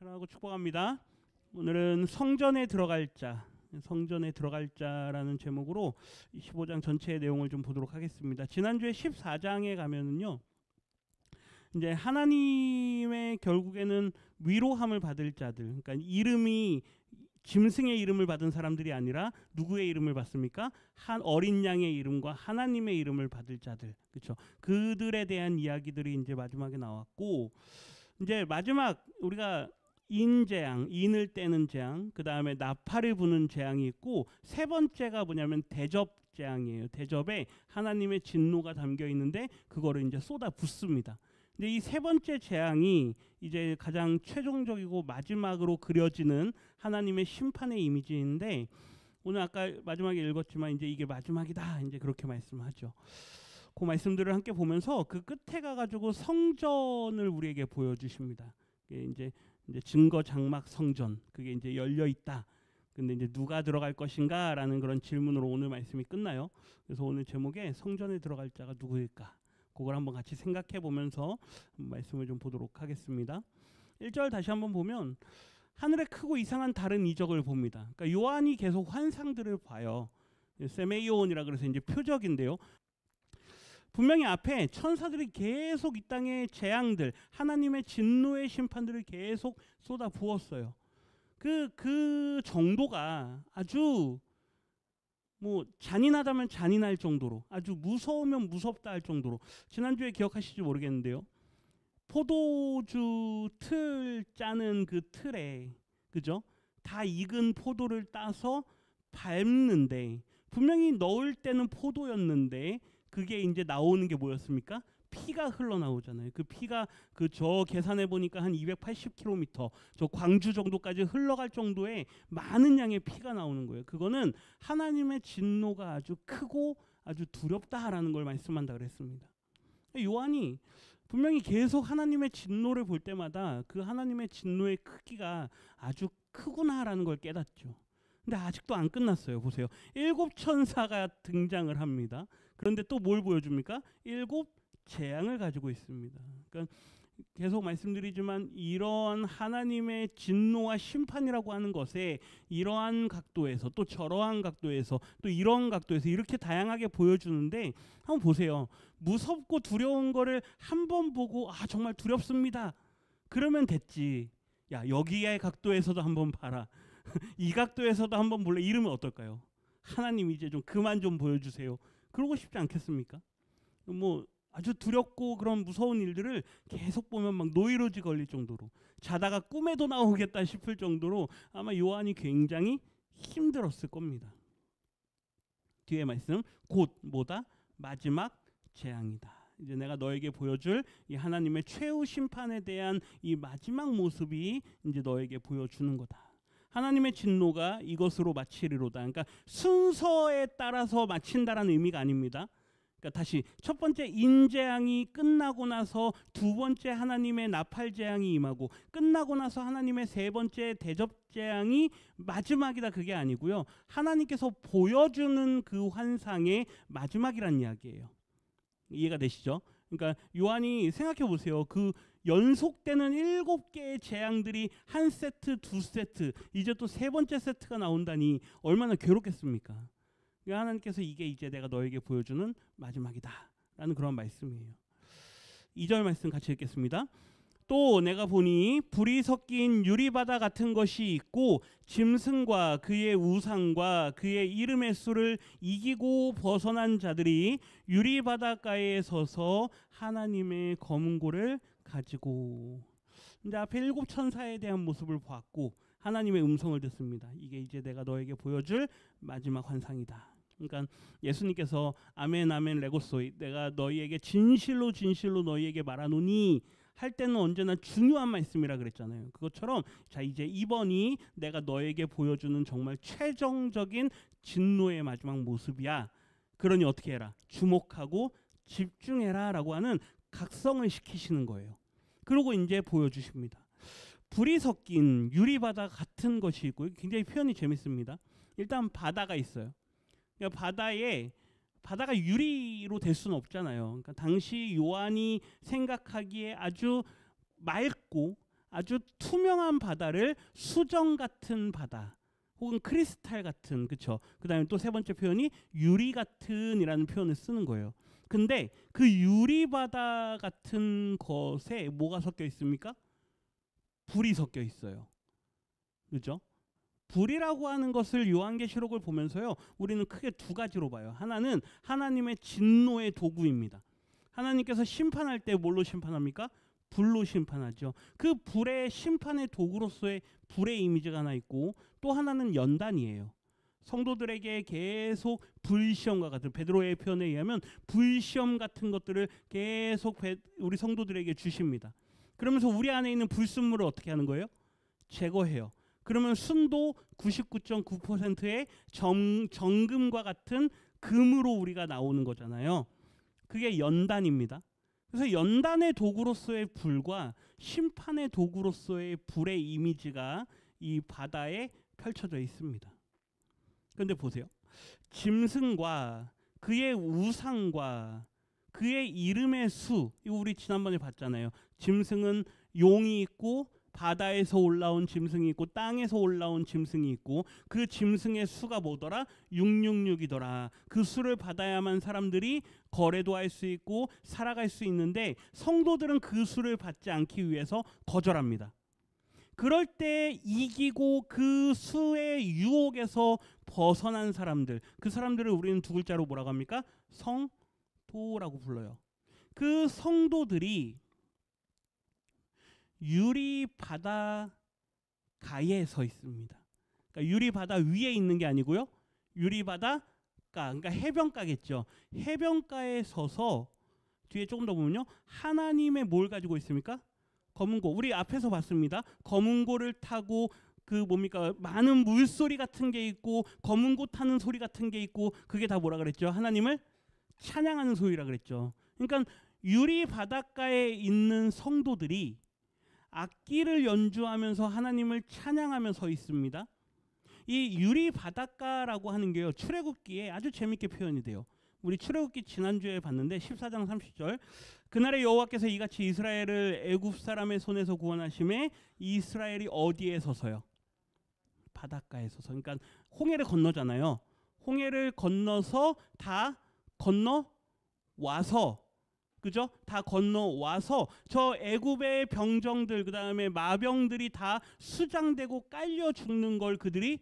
사랑하고 축복합니다. 오늘은 성전에 들어갈 자, 성전에 들어갈 자라는 제목으로 15장 전체의 내용을 좀 보도록 하겠습니다. 지난주에 14장에 가면은요, 이제 하나님의 결국에는 위로함을 받을 자들, 그러니까 이름이 짐승의 이름을 받은 사람들이 아니라 누구의 이름을 받습니까? 한 어린 양의 이름과 하나님의 이름을 받을 자들, 그렇죠? 그들에 대한 이야기들이 이제 마지막에 나왔고, 이제 마지막 우리가 인재앙, 인을 떼는 재앙, 그 다음에 나팔을 부는 재앙이 있고, 세 번째가 뭐냐면 대접 재앙이에요. 대접에 하나님의 진노가 담겨 있는데 그거를 이제 쏟아 붓습니다. 근데 이 세 번째 재앙이 이제 가장 최종적이고 마지막으로 그려지는 하나님의 심판의 이미지인데, 오늘 아까 마지막에 읽었지만 이제 이게 마지막이다, 이제 그렇게 말씀하죠. 그 말씀들을 함께 보면서 그 끝에 가가지고 성전을 우리에게 보여주십니다. 이제 증거 장막 성전, 그게 이제 열려 있다. 근데 이제 누가 들어갈 것인가라는 그런 질문으로 오늘 말씀이 끝나요. 그래서 오늘 제목에 성전에 들어갈 자가 누구일까? 그걸 한번 같이 생각해 보면서 말씀을 좀 보도록 하겠습니다. 1절 다시 한번 보면 하늘에 크고 이상한 다른 이적을 봅니다. 그러니까 요한이 계속 환상들을 봐요. 세메이온이라 그래서 이제 표적인데요. 분명히 앞에 천사들이 계속 이 땅의 재앙들, 하나님의 진노의 심판들을 계속 쏟아 부었어요. 그 정도가 아주 뭐 잔인하다면 잔인할 정도로, 아주 무서우면 무섭다 할 정도로, 지난주에 기억하실지 모르겠는데요, 포도주 틀 짜는 그 틀에, 그죠? 다 익은 포도를 따서 밟는데, 분명히 넣을 때는 포도였는데 그게 이제 나오는 게 뭐였습니까? 피가 흘러나오잖아요. 그 피가 저 계산해 보니까 한 280km, 저 광주 정도까지 흘러갈 정도의 많은 양의 피가 나오는 거예요. 그거는 하나님의 진노가 아주 크고 아주 두렵다라는 걸 말씀한다 그랬습니다. 요한이 분명히 계속 하나님의 진노를 볼 때마다 그 하나님의 진노의 크기가 아주 크구나라는 걸 깨닫죠. 근데 아직도 안 끝났어요. 보세요. 7 천사가 등장을 합니다. 그런데 또 뭘 보여줍니까? 7 재앙을 가지고 있습니다. 그러니까 계속 말씀드리지만 이러한 하나님의 진노와 심판이라고 하는 것에 이러한 각도에서 또 저러한 각도에서 또 이런 각도에서 이렇게 다양하게 보여주는데, 한번 보세요. 무섭고 두려운 거를 한 번 보고 아 정말 두렵습니다, 그러면 됐지. 야, 여기의 각도에서도 한번 봐라. 이 각도에서도 한번 볼래? 이러면 어떨까요? 하나님 이제 좀 그만 좀 보여주세요. 그러고 싶지 않겠습니까? 뭐 아주 두렵고 그런 무서운 일들을 계속 보면 막 노이로지 걸릴 정도로, 자다가 꿈에도 나오겠다 싶을 정도로 아마 요한이 굉장히 힘들었을 겁니다. 뒤에 말씀, 곧 뭐다? 마지막 재앙이다. 이제 내가 너에게 보여줄 이 하나님의 최후 심판에 대한 이 마지막 모습이 이제 너에게 보여주는 거다. 하나님의 진노가 이것으로 마치리로다. 그러니까 순서에 따라서 마친다라는 의미가 아닙니다. 그러니까 다시 첫 번째 인재앙이 끝나고 나서 두 번째 하나님의 나팔 재앙이 임하고, 끝나고 나서 하나님의 세 번째 대접 재앙이 마지막이다, 그게 아니고요. 하나님께서 보여주는 그 환상의 마지막이란 이야기예요. 이해가 되시죠? 그러니까 요한이 생각해 보세요. 그 연속되는 7개의 재앙들이 한 세트, 두 세트, 이제 또 세 번째 세트가 나온다니 얼마나 괴롭겠습니까? 그러니까 하나님께서 이게 이제 내가 너에게 보여주는 마지막이다 라는 그런 말씀이에요. 2절 말씀 같이 읽겠습니다. 또 내가 보니 불이 섞인 유리바다 같은 것이 있고, 짐승과 그의 우상과 그의 이름의 수를 이기고 벗어난 자들이 유리바닷가에 서서 하나님의 검은고를 가지고. 근데 앞에 7 천사에 대한 모습을 보았고 하나님의 음성을 듣습니다. 이게 이제 내가 너에게 보여줄 마지막 환상이다. 그러니까 예수님께서 아멘 아멘 레고소이, 내가 너희에게 진실로 진실로 너희에게 말하노니 할 때는 언제나 중요한 말씀이라 그랬잖아요. 그것처럼 자, 이제 이번이 내가 너에게 보여주는 정말 최종적인 진노의 마지막 모습이야. 그러니 어떻게 해라? 주목하고 집중해라 라고 하는 각성을 시키시는 거예요. 그리고 이제 보여주십니다. 불이 섞인 유리바다 같은 것이 있고, 굉장히 표현이 재밌습니다. 일단 바다가 있어요. 그러니까 바다가 유리로 될 수는 없잖아요. 그러니까 당시 요한이 생각하기에 아주 맑고 아주 투명한 바다를 수정 같은 바다 혹은 크리스탈 같은, 그쵸? 그 다음에 또 세 번째 표현이 유리 같은 이라는 표현을 쓰는 거예요. 근데 그 유리 바다 같은 것에 뭐가 섞여 있습니까? 불이 섞여 있어요. 그죠? 불이라고 하는 것을 요한계시록을 보면서요, 우리는 크게 두 가지로 봐요. 하나는 하나님의 진노의 도구입니다. 하나님께서 심판할 때 뭘로 심판합니까? 불로 심판하죠. 그 불의 심판의 도구로서의 불의 이미지가 하나 있고, 또 하나는 연단이에요. 성도들에게 계속 불시험과 같은, 베드로의 표현에 의하면 불시험 같은 것들을 계속 우리 성도들에게 주십니다. 그러면서 우리 안에 있는 불순물을 어떻게 하는 거예요? 제거해요. 그러면 순도 99.9%의 정금과 같은 금으로 우리가 나오는 거잖아요. 그게 연단입니다. 그래서 연단의 도구로서의 불과 심판의 도구로서의 불의 이미지가 이 바다에 펼쳐져 있습니다. 그런데 보세요. 짐승과 그의 우상과 그의 이름의 수, 이거 우리 지난번에 봤잖아요. 짐승은 용이 있고 바다에서 올라온 짐승이 있고 땅에서 올라온 짐승이 있고, 그 짐승의 수가 뭐더라? 666이더라. 그 수를 받아야만 사람들이 거래도 할 수 있고 살아갈 수 있는데, 성도들은 그 수를 받지 않기 위해서 거절합니다. 그럴 때 이기고 그 수의 유혹에서 벗어난 사람들, 그 사람들을 우리는 두 글자로 뭐라고 합니까? 성도라고 불러요. 그 성도들이 유리 바다 가에 서 있습니다. 그러니까 유리 바다 위에 있는 게 아니고요, 유리 바다가, 그러니까 해변가겠죠. 해변가에 서서 뒤에 조금 더 보면요, 하나님의 뭘 가지고 있습니까? 검은고. 우리 앞에서 봤습니다. 검은고를 타고 그 뭡니까, 많은 물소리 같은 게 있고 검은고 타는 소리 같은 게 있고, 그게 다 뭐라 그랬죠? 하나님을 찬양하는 소리라 그랬죠. 그러니까 유리 바닷가에 있는 성도들이 악기를 연주하면서 하나님을 찬양하며 서 있습니다. 이 유리 바닷가라고 하는 게요, 출애굽기에 아주 재밌게 표현이 돼요. 우리 출애굽기 지난주에 봤는데 14장 30절, 그날에 여호와께서 이같이 이스라엘을 애굽 사람의 손에서 구원하심에, 이스라엘이 어디에 서서요? 바닷가에 서서. 그러니까 홍해를 건너잖아요. 홍해를 건너서 다 건너와서, 그죠? 다 건너와서 저 애굽의 병정들, 그 다음에 마병들이 다 수장되고 깔려 죽는 걸 그들이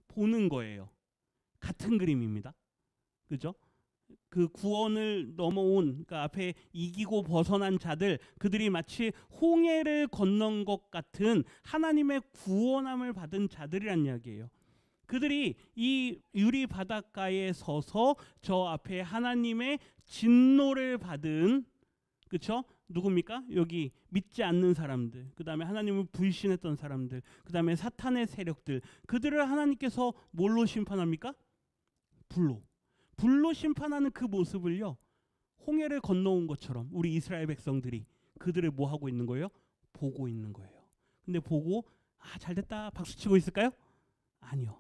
보는 거예요. 같은 그림입니다. 그죠? 그 구원을 넘어온, 그러니까 앞에 이기고 벗어난 자들, 그들이 마치 홍해를 건넌 것 같은 하나님의 구원함을 받은 자들이란 이야기예요. 그들이 이 유리 바닷가에 서서 저 앞에 하나님의 진노를 받은, 그렇죠? 누굽니까? 여기 믿지 않는 사람들, 그 다음에 하나님을 불신했던 사람들, 그 다음에 사탄의 세력들, 그들을 하나님께서 뭘로 심판합니까? 불로 심판하는 그 모습을요, 홍해를 건너온 것처럼 우리 이스라엘 백성들이 그들을 뭐 하고 있는 거예요? 보고 있는 거예요. 근데 보고 잘됐다 박수치고 있을까요? 아니요.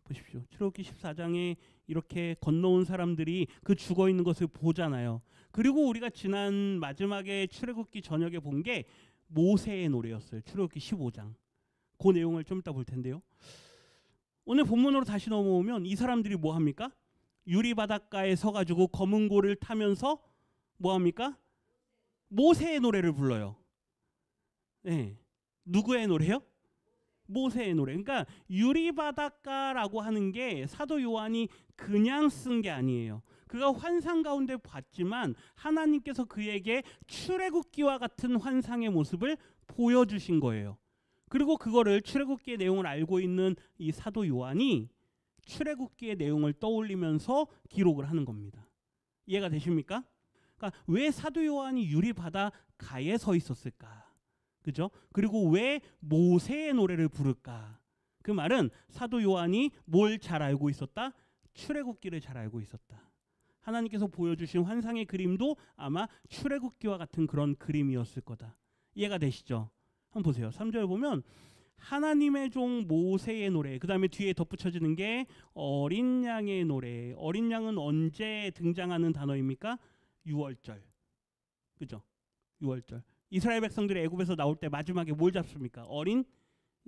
보십시오. 출애굽기 14장에 이렇게 건너온 사람들이 그 죽어 있는 것을 보잖아요. 그리고 우리가 지난 마지막에 출애굽기 저녁에 본 게 모세의 노래였어요. 출애굽기 15장. 그 내용을 좀 이따 볼 텐데요. 오늘 본문으로 다시 넘어오면 이 사람들이 뭐 합니까? 유리 바닷가에 서가지고 검은고를 타면서 뭐 합니까? 모세의 노래를 불러요. 네. 누구의 노래요? 모세의 노래. 그러니까 유리 바닷가라고 하는 게 사도 요한이 그냥 쓴 게 아니에요. 그가 환상 가운데 봤지만 하나님께서 그에게 출애굽기와 같은 환상의 모습을 보여주신 거예요. 그리고 그거를, 출애굽기의 내용을 알고 있는 이 사도 요한이 출애굽기의 내용을 떠올리면서 기록을 하는 겁니다. 이해가 되십니까? 그러니까 왜 사도 요한이 유리 바닷가에 서 있었을까? 그죠? 그리고 왜 모세의 노래를 부를까? 그 말은 사도 요한이 뭘 잘 알고 있었다? 출애굽기를 잘 알고 있었다. 하나님께서 보여주신 환상의 그림도 아마 출애굽기와 같은 그런 그림이었을 거다. 이해가 되시죠? 한번 보세요. 3절 보면 하나님의 종 모세의 노래, 그 다음에 뒤에 덧붙여지는 게 어린 양의 노래. 어린 양은 언제 등장하는 단어입니까? 6월절. 그죠? 6월절. 이스라엘 백성들이 애굽에서 나올 때 마지막에 뭘 잡습니까? 어린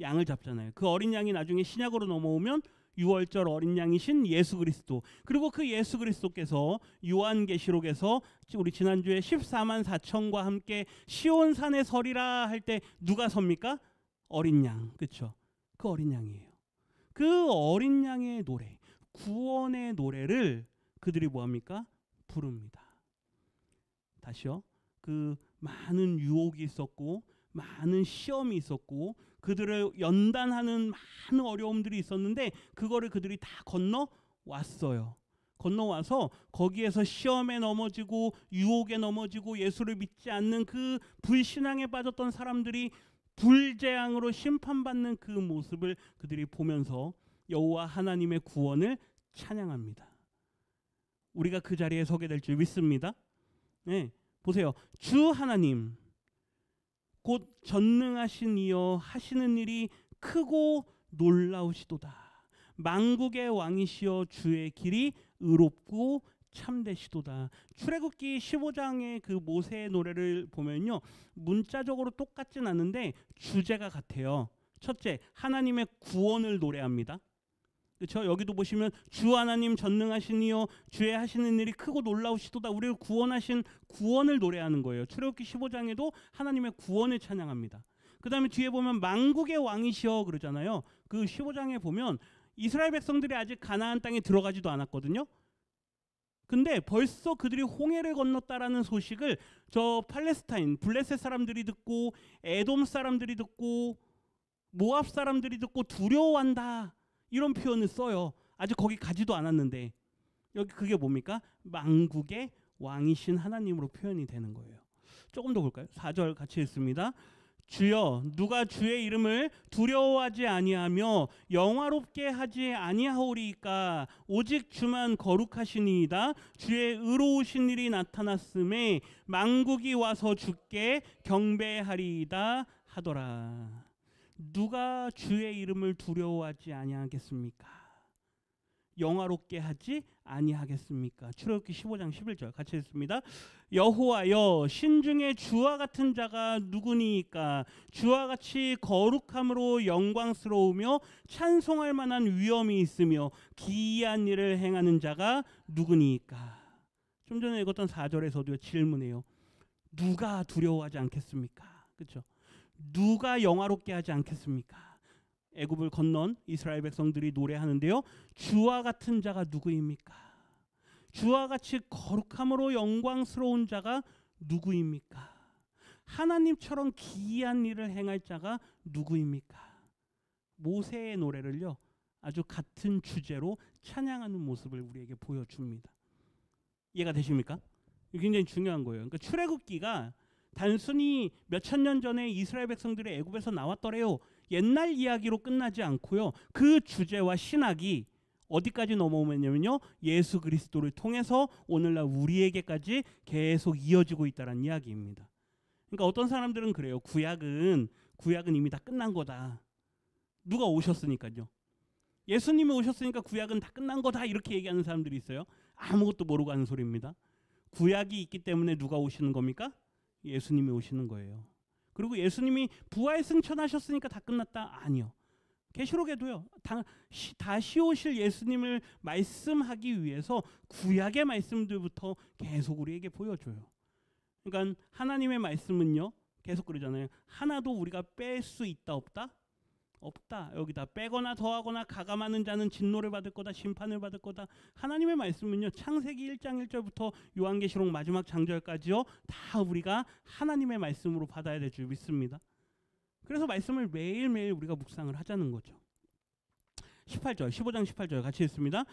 양을 잡잖아요. 그 어린 양이 나중에 신약으로 넘어오면 유월절 어린 양이신 예수 그리스도, 그리고 그 예수 그리스도께서 요한계시록에서 우리 지난주에 14만 4천과 함께 시온산에 서리라 할 때 누가 섭니까? 어린 양. 그렇죠? 그 어린 양이에요. 그 어린 양의 노래, 구원의 노래를 그들이 뭐합니까? 부릅니다. 다시요. 그 많은 유혹이 있었고 많은 시험이 있었고 그들을 연단하는 많은 어려움들이 있었는데 그거를 그들이 다 건너왔어요. 건너와서 거기에서 시험에 넘어지고 유혹에 넘어지고 예수를 믿지 않는 그 불신앙에 빠졌던 사람들이 불재앙으로 심판받는 그 모습을 그들이 보면서 여호와 하나님의 구원을 찬양합니다. 우리가 그 자리에 서게 될 줄 믿습니다. 네, 보세요. 주 하나님 곧 전능하신 이여 하시는 일이 크고 놀라우시도다. 만국의 왕이시여 주의 길이 의롭고 참되시도다. 출애굽기 15장의 그 모세의 노래를 보면요, 문자적으로 똑같진 않은데 주제가 같아요. 첫째, 하나님의 구원을 노래합니다. 그렇죠? 여기도 보시면 주 하나님 전능하시니요 주의 하시는 일이 크고 놀라우시도다. 우리를 구원하신 구원을 노래하는 거예요. 출애굽기 15장에도 하나님의 구원을 찬양합니다. 그 다음에 뒤에 보면 만국의 왕이시여 그러잖아요. 그 15장에 보면 이스라엘 백성들이 아직 가나안 땅에 들어가지도 않았거든요. 근데 벌써 그들이 홍해를 건넜다라는 소식을 저 팔레스타인 블레셋 사람들이 듣고 에돔 사람들이 듣고 모압 사람들이 듣고 두려워한다, 이런 표현을 써요. 아직 거기 가지도 않았는데 여기 그게 뭡니까? 만국의 왕이신 하나님으로 표현이 되는 거예요. 조금 더 볼까요? 4절 같이 읽습니다. 주여 누가 주의 이름을 두려워하지 아니하며 영화롭게 하지 아니하오리이까? 오직 주만 거룩하시니이다. 주의 의로우신 일이 나타났음에 만국이 와서 주께 경배하리이다 하더라. 누가 주의 이름을 두려워하지 아니하겠습니까? 영화롭게 하지 아니하겠습니까? 출애굽기 15장 11절 같이 읽습니다. 여호와여 신중에 주와 같은 자가 누구니이까? 주와 같이 거룩함으로 영광스러우며 찬송할 만한 위엄이 있으며 기이한 일을 행하는 자가 누구니이까? 좀 전에 읽었던 4절에서도 질문해요. 누가 두려워하지 않겠습니까? 그렇죠? 누가 영화롭게 하지 않겠습니까? 애굽을 건넌 이스라엘 백성들이 노래하는데요. 주와 같은 자가 누구입니까? 주와 같이 거룩함으로 영광스러운 자가 누구입니까? 하나님처럼 기이한 일을 행할 자가 누구입니까? 모세의 노래를요, 아주 같은 주제로 찬양하는 모습을 우리에게 보여줍니다. 이해가 되십니까? 이게 굉장히 중요한 거예요. 그러니까 출애굽기가 단순히 몇천 년 전에 이스라엘 백성들이 애굽에서 나왔더래요, 옛날 이야기로 끝나지 않고요, 그 주제와 신학이 어디까지 넘어오면요, 예수 그리스도를 통해서 오늘날 우리에게까지 계속 이어지고 있다는 이야기입니다. 그러니까 어떤 사람들은 그래요. 구약은 이미 다 끝난 거다. 누가 오셨으니까요. 예수님이 오셨으니까 구약은 다 끝난 거다, 이렇게 얘기하는 사람들이 있어요. 아무것도 모르고 하는 소리입니다. 구약이 있기 때문에 누가 오시는 겁니까? 예수님이 오시는 거예요. 그리고 예수님이 부활 승천하셨으니까 다 끝났다? 아니요. 계시록에도요, 다시 오실 예수님을 말씀하기 위해서 구약의 말씀들부터 계속 우리에게 보여줘요. 그러니까 하나님의 말씀은요, 계속 그러잖아요. 하나도 우리가 뺄 수 있다 없다? 없다. 여기다 빼거나 더하거나 가감하는 자는 진노를 받을 거다, 심판을 받을 거다. 하나님의 말씀은요, 창세기 1장 1절부터 요한계시록 마지막 장절까지요, 다 우리가 하나님의 말씀으로 받아야 될 줄 믿습니다. 그래서 말씀을 매일매일 우리가 묵상을 하자는 거죠. 18절, 15장 18절 같이 읽습니다.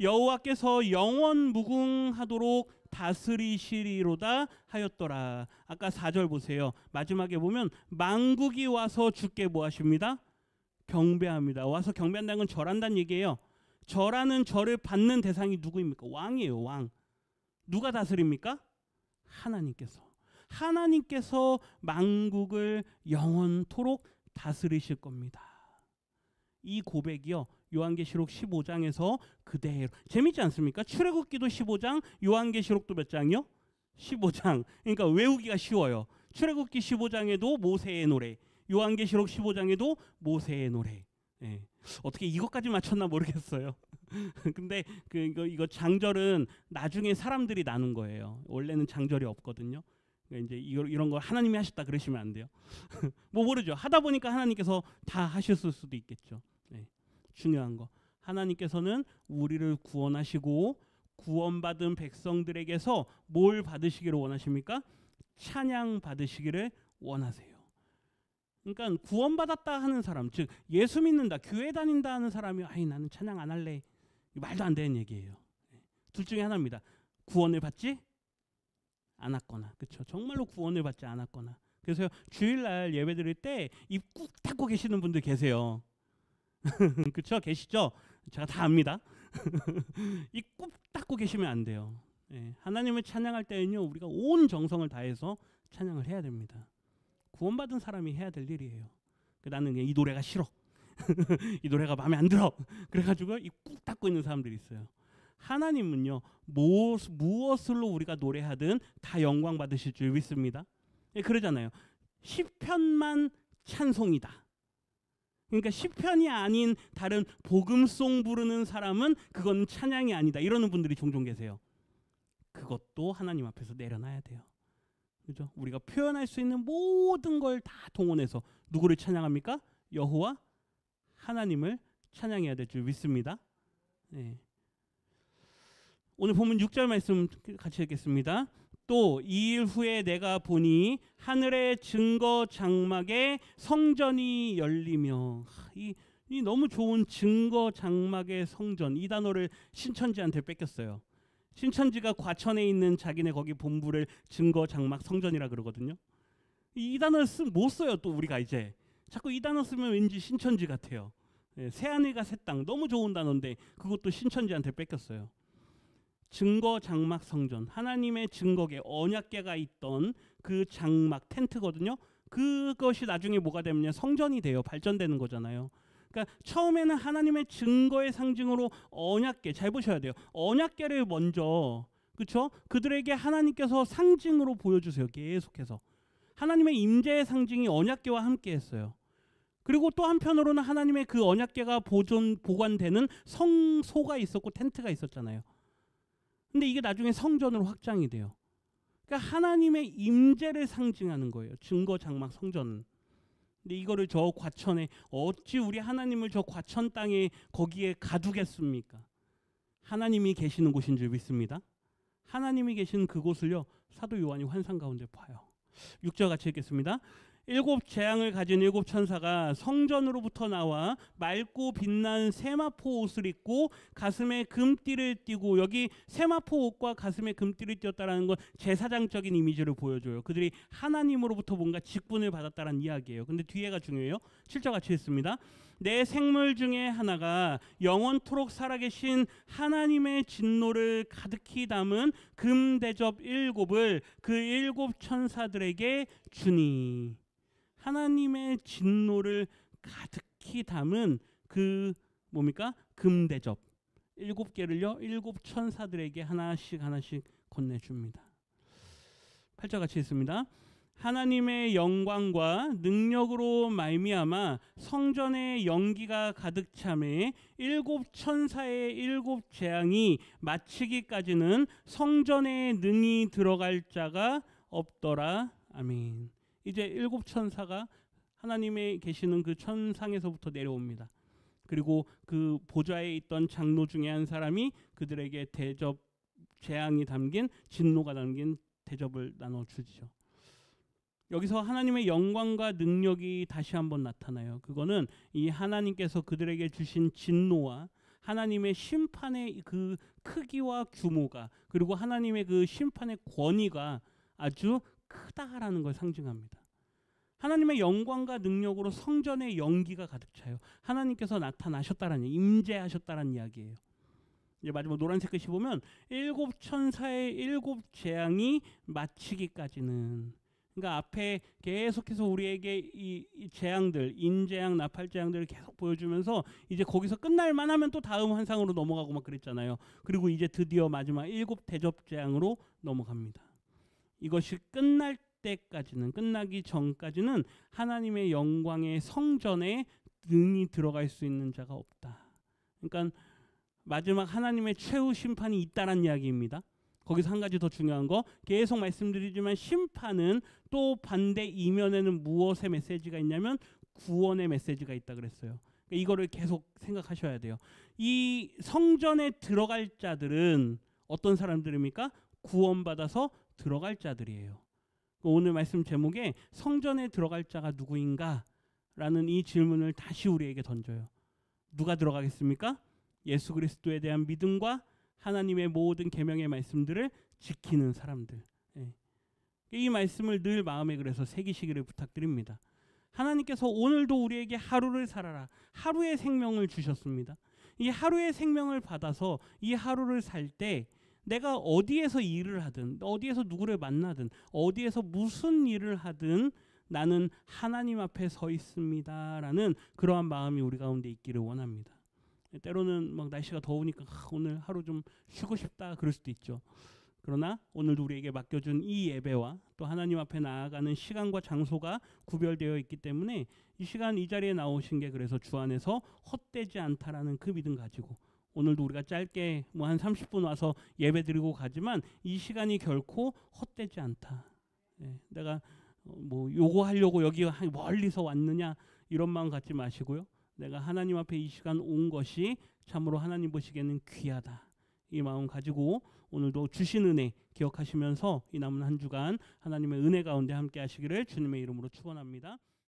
여호와께서 영원 무궁하도록 다스리시리로다 하였더라. 아까 4절 보세요. 마지막에 보면 만국이 와서 주께 뭐 하십니다? 경배합니다. 와서 경배한다는 건 절한다는 얘기예요. 절하는 절을 받는 대상이 누구입니까? 왕이에요. 왕. 누가 다스립니까? 하나님께서 만국을 영원토록 다스리실 겁니다. 이 고백이요, 요한계시록 15장에서 그대로, 재밌지 않습니까? 출애굽기도 15장, 요한계시록도 몇 장이요? 15장. 그러니까 외우기가 쉬워요. 출애굽기 15장에도 모세의 노래, 요한계시록 15장에도 모세의 노래. 예. 어떻게 이것까지 맞췄나 모르겠어요. 근데 이거 장절은 나중에 사람들이 나눈 거예요. 원래는 장절이 없거든요. 그러니까 이제 이런 거 하나님이 하셨다 그러시면 안 돼요. 뭐 모르죠. 하다 보니까 하나님께서 다 하셨을 수도 있겠죠. 네. 중요한 거, 하나님께서는 우리를 구원하시고 구원받은 백성들에게서 뭘 받으시기를 원하십니까? 찬양 받으시기를 원하세요. 그러니까 구원받았다 하는 사람, 즉 예수 믿는다, 교회 다닌다 하는 사람이 아이 나는 찬양 안 할래, 말도 안 되는 얘기예요. 둘 중에 하나입니다. 구원을 받지 않았거나, 그렇죠? 정말로 구원을 받지 않았거나. 그래서 주일날 예배 드릴 때 입 꾹 닫고 계시는 분들 계세요. 그렇죠? 계시죠? 제가 다 압니다. 입 꾹 닫고 계시면 안 돼요. 예, 하나님을 찬양할 때는요, 우리가 온 정성을 다해서 찬양을 해야 됩니다. 구원받은 사람이 해야 될 일이에요. 나는 이 노래가 싫어. 이 노래가 마음에 안 들어. 그래가지고 입 꾹 닫고 있는 사람들이 있어요. 하나님은요, 무엇으로 우리가 노래하든 다 영광 받으실 줄 믿습니다. 예, 그러잖아요. 시편만 찬송이다. 그러니까 시편이 아닌 다른 복음송 부르는 사람은 그건 찬양이 아니다, 이러는 분들이 종종 계세요. 그것도 하나님 앞에서 내려놔야 돼요. 그죠? 우리가 표현할 수 있는 모든 걸 다 동원해서 누구를 찬양합니까? 여호와 하나님을 찬양해야 될 줄 믿습니다. 네. 오늘 본문 6절 말씀 같이 읽겠습니다. 또 2일 후에 내가 보니 하늘의 증거 장막에 성전이 열리며, 이 너무 좋은 증거 장막의 성전, 이 단어를 신천지한테 뺏겼어요. 신천지가 과천에 있는 자기네 거기 본부를 증거 장막 성전이라 그러거든요. 이 단어를 못 써요. 또 우리가 이제 자꾸 이 단어 쓰면 왠지 신천지 같아요. 예, 새하늘과 새 땅, 너무 좋은 단어인데 그것도 신천지한테 뺏겼어요. 증거 장막 성전, 하나님의 증거계, 언약계가 있던 그 장막 텐트거든요. 그것이 나중에 뭐가 되면 성전이 돼요. 발전되는 거잖아요. 그러니까 처음에는 하나님의 증거의 상징으로 언약계, 잘 보셔야 돼요. 언약계를 먼저, 그렇죠? 그들에게 하나님께서 상징으로 보여주세요. 계속해서 하나님의 임재의 상징이 언약계와 함께했어요. 그리고 또 한편으로는 하나님의 그 언약계가 보관되는 성소가 있었고 텐트가 있었잖아요. 근데 이게 나중에 성전으로 확장이 돼요. 그러니까 하나님의 임재를 상징하는 거예요. 증거 장막 성전은. 근데 이거를 저 과천에, 어찌 우리 하나님을 저 과천 땅에 거기에 가두겠습니까? 하나님이 계시는 곳인 줄 믿습니다. 하나님이 계신 그곳을요, 사도 요한이 환상 가운데 봐요. 6절 같이 읽겠습니다. 7 재앙을 가진 7 천사가 성전으로부터 나와 맑고 빛난 세마포 옷을 입고 가슴에 금띠를 띠고, 여기 세마포 옷과 가슴에 금띠를 띠었다라는 건 제사장적인 이미지를 보여줘요. 그들이 하나님으로부터 뭔가 직분을 받았다는 이야기예요. 근데 뒤에가 중요해요. 7절 같이 읽습니다. 내 생물 중에 하나가 영원토록 살아계신 하나님의 진노를 가득히 담은 금대접 7을 그 7 천사들에게 주니. 하나님의 진노를 가득히 담은 그 뭡니까? 금대접 7개를요 7 천사들에게 하나씩 건네줍니다. 8절 같이 읽습니다. 하나님의 영광과 능력으로 말미암아 성전의 연기가 가득 차매 7 천사의 7 재앙이 마치기까지는 성전에 능히 들어갈 자가 없더라. 아멘. 이제 7 천사가 하나님의 계시는 그 천상에서부터 내려옵니다. 그리고 그 보좌에 있던 장로 중에 한 사람이 그들에게 대접, 재앙이 담긴, 진노가 담긴 대접을 나눠주죠. 여기서 하나님의 영광과 능력이 다시 한번 나타나요. 그거는 이 하나님께서 그들에게 주신 진노와 하나님의 심판의 그 크기와 규모가, 그리고 하나님의 그 심판의 권위가 아주 크다라는 걸 상징합니다. 하나님의 영광과 능력으로 성전의 연기가 가득 차요. 하나님께서 나타나셨다라는, 임재하셨다라는 이야기예요. 이제 마지막 노란색 글씨 보면 7 천사의 7 재앙이 마치기까지는, 그러니까 앞에 계속해서 우리에게 이 재앙들, 인재앙, 나팔재앙들을 계속 보여주면서 이제 거기서 끝날 만하면 또 다음 환상으로 넘어가고 막 그랬잖아요. 그리고 이제 드디어 마지막 7 대접 재앙으로 넘어갑니다. 이것이 끝날 때까지는, 끝나기 전까지는 하나님의 영광의 성전에 능히 들어갈 수 있는 자가 없다. 그러니까 마지막 하나님의 최후 심판이 있다란 이야기입니다. 거기서 한 가지 더 중요한 거 계속 말씀드리지만, 심판은 또 반대 이면에는 무엇의 메시지가 있냐면 구원의 메시지가 있다 그랬어요. 그러니까 이거를 계속 생각하셔야 돼요. 이 성전에 들어갈 자들은 어떤 사람들입니까? 구원받아서 들어갈 자들이에요. 오늘 말씀 제목에 성전에 들어갈 자가 누구인가? 라는 이 질문을 다시 우리에게 던져요. 누가 들어가겠습니까? 예수 그리스도에 대한 믿음과 하나님의 모든 계명의 말씀들을 지키는 사람들. 예. 이 말씀을 늘 마음에 그래서 새기시기를 부탁드립니다. 하나님께서 오늘도 우리에게 하루를 살아라, 하루의 생명을 주셨습니다. 이 하루의 생명을 받아서 이 하루를 살 때 내가 어디에서 일을 하든, 어디에서 누구를 만나든, 어디에서 무슨 일을 하든 나는 하나님 앞에 서 있습니다라는 그러한 마음이 우리 가운데 있기를 원합니다. 때로는 막 날씨가 더우니까 오늘 하루 좀 쉬고 싶다 그럴 수도 있죠. 그러나 오늘도 우리에게 맡겨준 이 예배와 또 하나님 앞에 나아가는 시간과 장소가 구별되어 있기 때문에 이 시간 이 자리에 나오신 게 그래서 주 안에서 헛되지 않다라는 그 믿음 가지고, 오늘도 우리가 짧게 뭐 한 30분 와서 예배 드리고 가지만 이 시간이 결코 헛되지 않다. 예, 내가 뭐 요거 하려고 여기 멀리서 왔느냐 이런 마음 갖지 마시고요. 내가 하나님 앞에 이 시간 온 것이 참으로 하나님 보시기에는 귀하다. 이 마음 가지고 오늘도 주신 은혜 기억하시면서 이 남은 한 주간 하나님의 은혜 가운데 함께 하시기를 주님의 이름으로 축원합니다.